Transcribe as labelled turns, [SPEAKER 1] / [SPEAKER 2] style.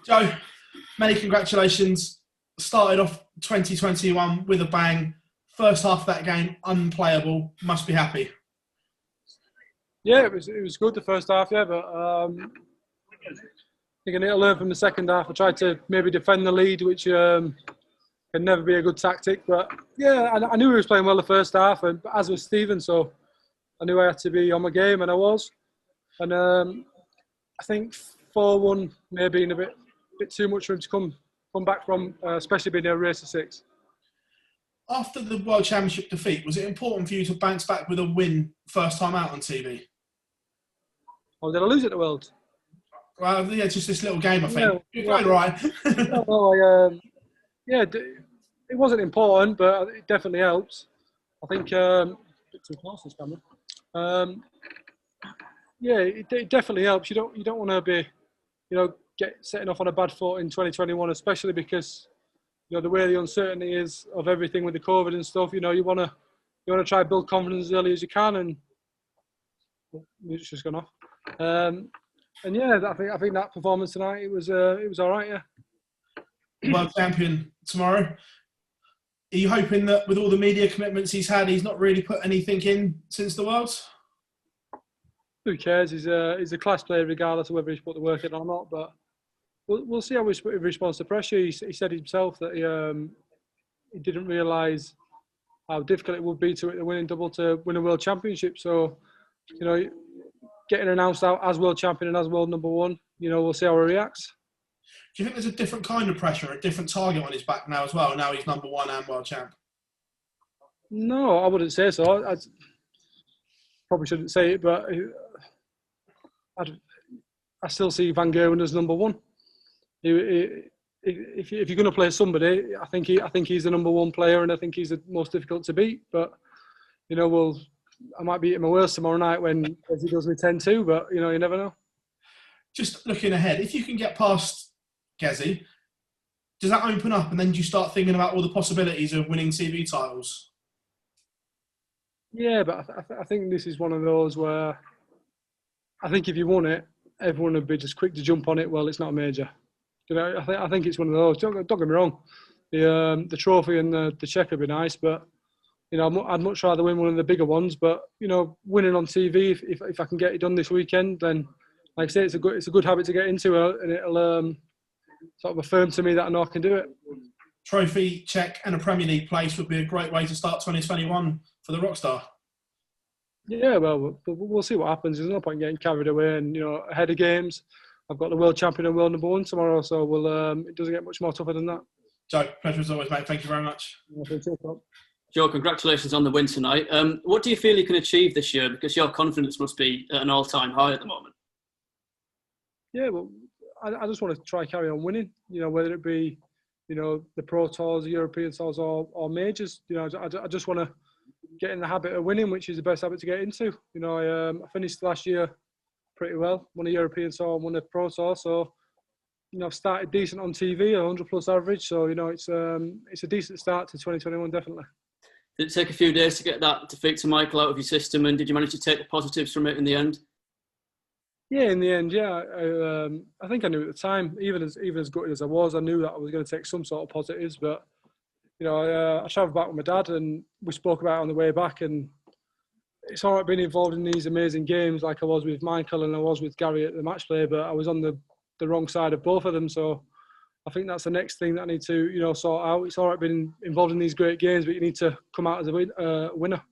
[SPEAKER 1] Joe, many congratulations. Started off 2021 with a bang. First half of that game, unplayable. Must be happy.
[SPEAKER 2] Yeah, it was good the first half, yeah, but I think I need to learn from the second half. I tried to maybe defend the lead, which can never be a good tactic. But yeah, I knew he was playing well the first half, and as was Stephen, so I knew I had to be on my game, and I was. And I think 4-1 may have been a bit too much for him to come back from, especially being a race of 6.
[SPEAKER 1] After the World Championship defeat, was it important for you to bounce back with a win first time out on TV?
[SPEAKER 2] Oh, did I lose at the World?
[SPEAKER 1] Well, yeah, just this little game, I think.
[SPEAKER 2] Yeah,
[SPEAKER 1] You're going right.
[SPEAKER 2] It wasn't important, but it definitely helps. I think a bit too close this camera. It definitely helps. You don't want to be, setting off on a bad foot in 2021, especially because the way the uncertainty is of everything with the COVID and stuff. You want to try to build confidence as early as you can, and it's just gone off. I think that performance tonight it was all right. Yeah.
[SPEAKER 1] World champion tomorrow. Are you hoping that with all the media commitments he's had, he's not really put anything in since the Worlds?
[SPEAKER 2] Who cares? He's a class player regardless of whether he's put the work in or not. But we'll see how he responds to pressure. He said himself that he didn't realise how difficult it would be to hit the winning double to win a World Championship. So, getting announced out as World Champion and as World number 1, we'll see how he reacts.
[SPEAKER 1] Do you think there's a different kind of pressure, a different target on his back now as well? Now he's number 1 and World Champ.
[SPEAKER 2] No, I wouldn't say so. I probably shouldn't say it, but I still see Van Gerwen as number 1. If you're going to play somebody, I think he's the number 1 player, and I think he's the most difficult to beat. But I might beat him worse tomorrow night when he does me 10-2, but you never know.
[SPEAKER 1] Just looking ahead, if you can get past Gezi, does that open up, and then do you start thinking about all the possibilities of winning TV titles?
[SPEAKER 2] Yeah, but I think this is one of those where I think if you won it, everyone would be just quick to jump on it. Well, it's not a major. I think it's one of those. Don't get me wrong. The trophy and the check would be nice, but I'd much rather win one of the bigger ones. But winning on TV, if I can get it done this weekend, then like I say, it's a good habit to get into, and it'll sort of affirm to me that I know I can do it.
[SPEAKER 1] Trophy, check, and a Premier League place would be a great way to start 2021 for the Rockstar.
[SPEAKER 2] Yeah, well, we'll see what happens. There's no point getting carried away, and ahead of games. I've got the World Champion and World number 1 tomorrow, so it doesn't get much more tougher than that.
[SPEAKER 1] Joe, pleasure as always, mate. Thank you very much.
[SPEAKER 3] Joe, congratulations on the win tonight. What do you feel you can achieve this year? Because your confidence must be at an all-time high at the moment.
[SPEAKER 2] Yeah, well, I just want to try carry on winning. Whether it be, the Pro Tours, European Tours, or majors. I just want to get in the habit of winning, which is the best habit to get into. I finished last year pretty well. Won a European Tour, won a Pro Tour. So, I've started decent on TV, 100+ average. So, it's a decent start to 2021, definitely.
[SPEAKER 3] Did it take a few days to get that defeat to Michael out of your system, and did you manage to take the positives from it in the end?
[SPEAKER 2] Yeah, in the end, yeah. I think I knew at the time, even as good as I was, I knew that I was going to take some sort of positives. But I travelled back with my dad, and we spoke about it on the way back. And it's all right being involved in these amazing games, like I was with Michael and I was with Gary at the match play. But I was on the wrong side of both of them, so I think that's the next thing that I need to sort out. It's all right being involved in these great games, but you need to come out as a winner.